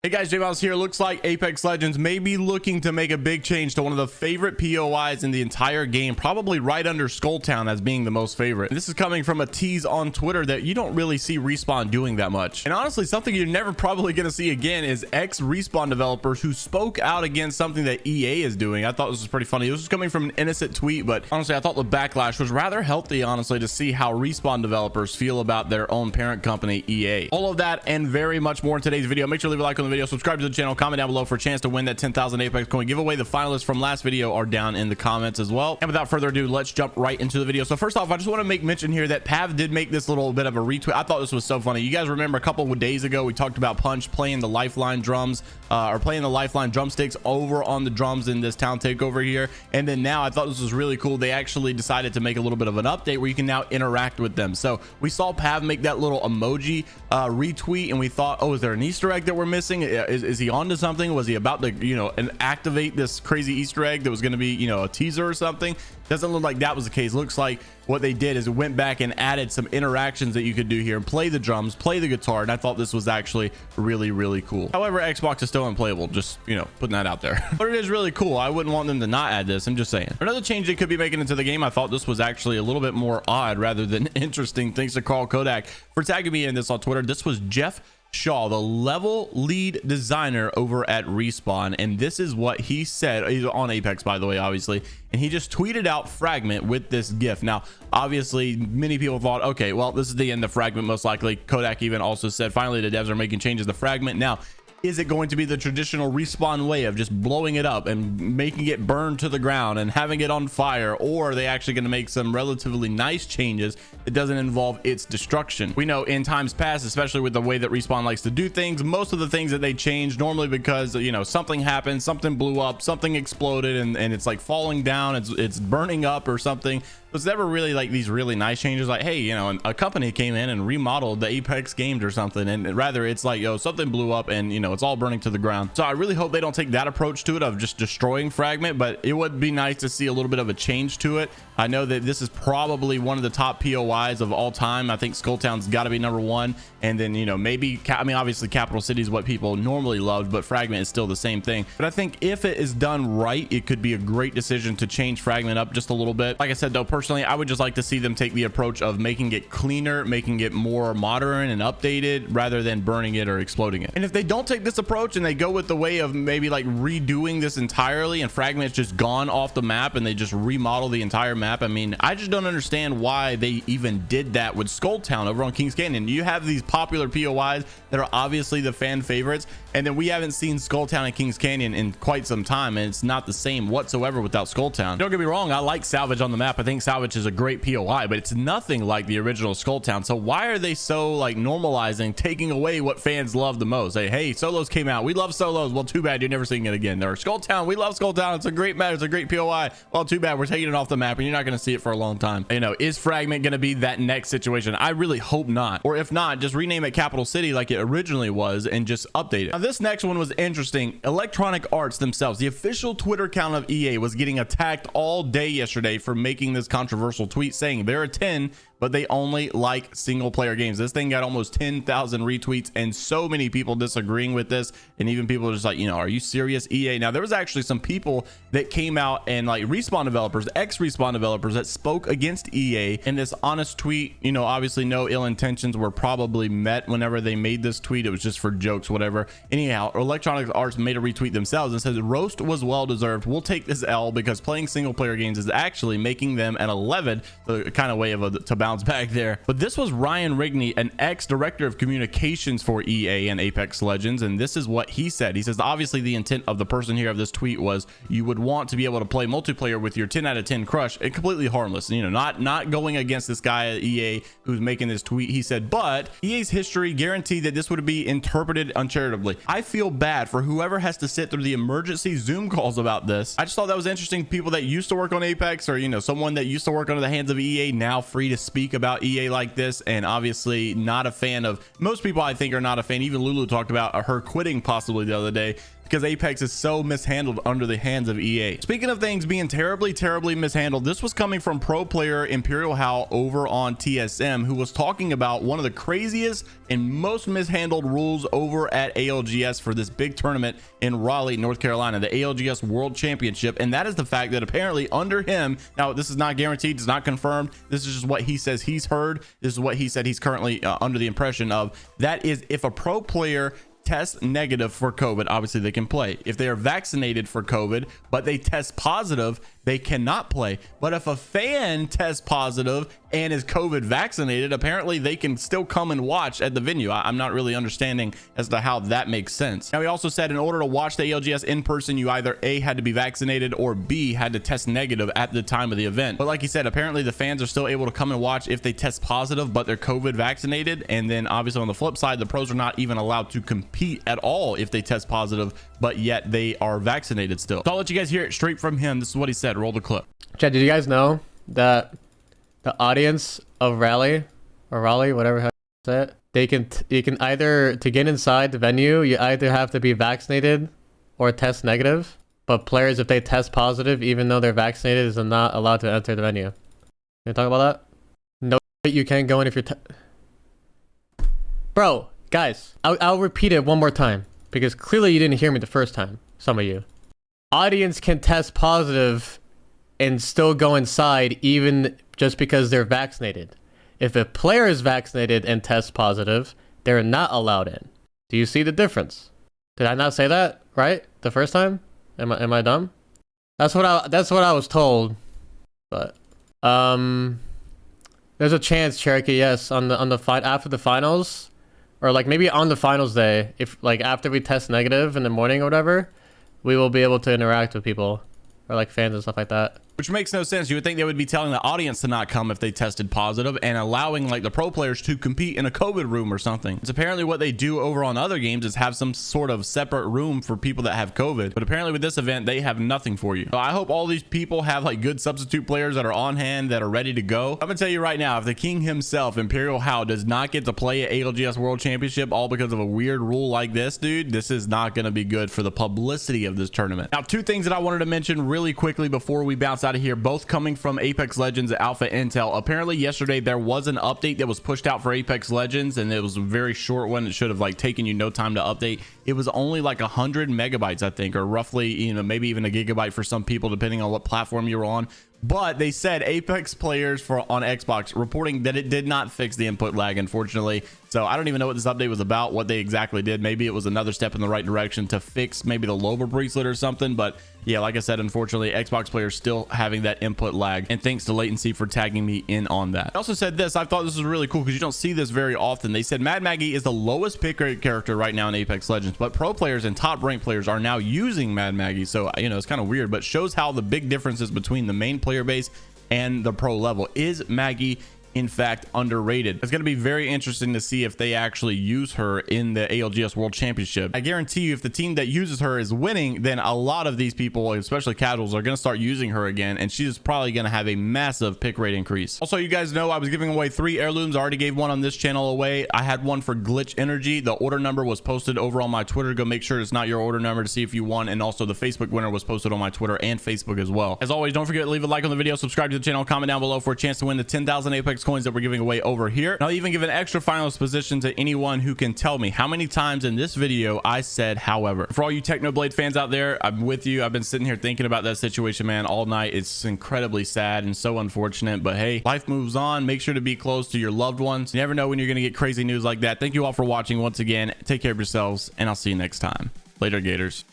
Hey guys, JMeyels here. Looks like Apex Legends may be looking to make a big change to one of the favorite POIs in the entire game, probably right under Skulltown as being the most favorite. And this is coming from a tease on Twitter that you don't really see Respawn doing that much. And honestly, something you're never probably going to see again is ex-Respawn developers who spoke out against something that EA is doing. I thought this was pretty funny. This was coming from an innocent tweet, but honestly, I thought the backlash was rather healthy, honestly, to see how Respawn developers feel about their own parent company, EA. All of that and very much more in today's video. Make sure to leave a like on the video, subscribe to the channel, comment down below for a chance to win that 10,000 Apex coin giveaway. The finalists from last video are down in the comments as well. And without further ado, let's jump right into the video. So first off, I just want to make mention here that Pav did make this little bit of a retweet. I thought this was so funny. You guys remember a couple of days ago we talked about Punch playing the Lifeline drums or playing the Lifeline drumsticks over on the drums in this town takeover here. And then now I thought this was really cool. They actually decided to make a little bit of an update where you can now interact with them. So we saw Pav make that little emoji retweet, and we thought, oh, is there an Easter egg that we're missing? Is he on to something? Was he about to, you know, and activate this crazy Easter egg that was going to be, you know, a teaser or something? Doesn't look like that was the case. Looks like what they did is it went back and added some interactions that you could do here and play the drums, play the guitar, and I thought this was actually really cool. However, Xbox is still unplayable, just, you know, putting that out there. But it is really cool. I wouldn't want them to not add this. I'm just saying. Another change they could be making into the game, I thought this was actually a little bit more odd rather than interesting. Thanks to Carl Kodak for tagging me in this on Twitter. This was Jeff Shaw, the level lead designer over at Respawn, and this is what he said. He's on Apex, by the way, obviously, and he just tweeted out Fragment with this gif. Now obviously many people thought, okay, well, this is the end of Fragment, most likely. Kodak even also said finally the devs are making changes to Fragment. Now, is it going to be the traditional Respawn way of just blowing it up and making it burn to the ground and having it on fire, or are they actually going to make some relatively nice changes that doesn't involve its destruction? We know in times past, especially with the way that Respawn likes to do things, most of the things that they change normally because, you know, something happened, something blew up, something exploded, and it's like falling down, it's burning up or something. It's never really like these really nice changes like, hey, you know, a company came in and remodeled the Apex games or something, and rather it's like, yo, something blew up and, you know, it's all burning to the ground. So I really hope they don't take that approach to it of just destroying Fragment, but it would be nice to see a little bit of a change to it. I know that this is probably one of the top POIs of all time. I think Skulltown's got to be #1, and then, you know, maybe, I mean, obviously Capital City is what people normally loved, but Fragment is still the same thing. But I think if it is done right, it could be a great decision to change Fragment up just a little bit. Like I said, though, personally, I would just like to see them take the approach of making it cleaner, making it more modern and updated rather than burning it or exploding it. And if they don't take this approach and they go with the way of maybe like redoing this entirely and Fragment's just gone off the map and they just remodel the entire map, I mean, I just don't understand why they even did that with Skulltown over on Kings Canyon. You have these popular POIs that are obviously the fan favorites, and then we haven't seen Skulltown and Kings Canyon in quite some time, and it's not the same whatsoever without Skulltown. Don't get me wrong, I like Salvage on the map. I think Salvage is a great POI, but it's nothing like the original Skulltown. So why are they so like normalizing taking away what fans love the most? Say, hey, solos came out, we love solos. Well, too bad you're never seeing it again. Or Skulltown, we love Skulltown, it's a great map, it's a great POI. Well, too bad we're taking it off the map and you're not going to see it for a long time. You know, is Fragment going to be that next situation? I really hope not. Or if not, just rename it Capital City like it originally was and just update it. Now, this next one was interesting. Electronic Arts themselves, the official Twitter account of EA, was getting attacked all day yesterday for making this controversial tweet saying they're a 10, but they only like single player games. This thing got almost 10,000 retweets and so many people disagreeing with this, and even people are just like, you know, are you serious, EA? Now there was actually some people that came out and like Respawn developers, ex-Respawn developers, that spoke against EA in this honest tweet. You know, obviously no ill intentions were probably met whenever they made this tweet. It was just for jokes, whatever. Anyhow, Electronic Arts made a retweet themselves and says roast was well deserved. We'll take this L because playing single player games is actually making them an 11, the kind of way of to bounce back there. But this was Ryan Rigney, an ex-director of communications for EA and Apex Legends, and this is what he said. He says obviously the intent of the person here of this tweet was you would want to be able to play multiplayer with your 10 out of 10 crush and completely harmless, you know, not going against this guy at EA who's making this tweet. He said, but EA's history guaranteed that this would be interpreted uncharitably. I feel bad for whoever has to sit through the emergency Zoom calls about this. I just thought that was interesting. People that used to work on Apex, or, you know, someone that used to work under the hands of EA, now free to speak about EA like this, and obviously not a fan of, most people I think are not a fan. Even Lulu talked about her quitting possibly the other day because Apex is so mishandled under the hands of EA. Speaking of things being terribly mishandled, this was coming from pro player Imperial How over on TSM, who was talking about one of the craziest and most mishandled rules over at ALGS for this big tournament in Raleigh, North Carolina, the ALGS World Championship. And that is the fact that apparently under him, now this is not guaranteed, it's not confirmed, this is just what he says he's heard, this is what he said he's currently under the impression of, that is if a pro player test negative for COVID, obviously they can play. If they are vaccinated for COVID but they test positive, they cannot play. But if a fan tests positive and is COVID vaccinated, apparently they can still come and watch at the venue. I'm not really understanding as to how that makes sense. Now he also said in order to watch the ALGS in person, you either A, had to be vaccinated, or B, had to test negative at the time of the event. But like he said, apparently the fans are still able to come and watch if they test positive but they're COVID vaccinated. And then obviously on the flip side, the pros are not even allowed to compete at all if they test positive but yet they are vaccinated still. So I'll let you guys hear it straight from him. This is what he said. Roll the clip. Chad, did you guys know that the audience of Raleigh, or Raleigh, whatever how you say it, you can either, to get inside the venue, you either have to be vaccinated or test negative. But players, if they test positive, even though they're vaccinated, is not allowed to enter the venue. Can you talk about that? No, you can't go in if you're bro, guys, I'll repeat it one more time because clearly you didn't hear me the first time, some of you. Audience can test positive and still go inside even just because they're vaccinated. If a player is vaccinated and tests positive, they're not allowed in. Do you see the difference? Did I not say that right the first time? Am I dumb? That's what I was told. But there's a chance, Cherokee, yes, on the after the finals, or like maybe on the finals day, if like after we test negative in the morning or whatever, we will be able to interact with people or like fans and stuff like that. Which makes no sense. You would think they would be telling the audience to not come if they tested positive and allowing like the pro players to compete in a COVID room or something. It's apparently what they do over on other games is have some sort of separate room for people that have COVID. But apparently with this event, they have nothing for you. So I hope all these people have like good substitute players that are on hand, that are ready to go. I'm gonna tell you right now, if the king himself, Imperial How, does not get to play at ALGS World Championship all because of a weird rule like this, dude, this is not gonna be good for the publicity of this tournament. Now, two things that I wanted to mention really quickly before we bounce out of here, both coming from Apex Legends Alpha Intel. Apparently yesterday there was an update that was pushed out for Apex Legends, and it was a very short one. It should have like taken you no time to update. It was only like 100 megabytes, I think, or roughly, you know, maybe even a gigabyte for some people depending on what platform you were on. But they said Apex players on Xbox reporting that it did not fix the input lag, unfortunately. So I don't even know what this update was about, what they exactly did. Maybe it was another step in the right direction to fix maybe the lower bracelet or something. But yeah, like I said, unfortunately, Xbox players still having that input lag. And thanks to Latency for tagging me in on that. I also said this, I thought this was really cool because you don't see this very often. They said Mad Maggie is the lowest pick rate character right now in Apex Legends, but pro players and top ranked players are now using Mad Maggie. So, you know, it's kind of weird, but shows how the big differences between the main player base and the pro level. Is Maggie in fact underrated? It's going to be very interesting to see if they actually use her in the ALGS World Championship. I guarantee you if the team that uses her is winning, then a lot of these people, especially casuals, are going to start using her again, and she's probably going to have a massive pick rate increase. Also, you guys know I was giving away 3 heirlooms. I already gave one on this channel away. I had one for Glytch Energy. The order number was posted over on my Twitter. Go make sure it's not your order number to see if you won, and also the Facebook winner was posted on my Twitter and Facebook as well. As always, don't forget to leave a like on the video, subscribe to the channel, comment down below for a chance to win the 10,000 Apex coins that we're giving away over here. And I'll even give an extra finalist position to anyone who can tell me how many times in this video I said however. For all you Technoblade fans out there, I'm with you. I've been sitting here thinking about that situation, man, all night. It's incredibly sad and so unfortunate, but hey, life moves on. Make sure to be close to your loved ones. You never know when you're going to get crazy news like that. Thank you all for watching once again. Take care of yourselves, and I'll see you next time. Later, Gators.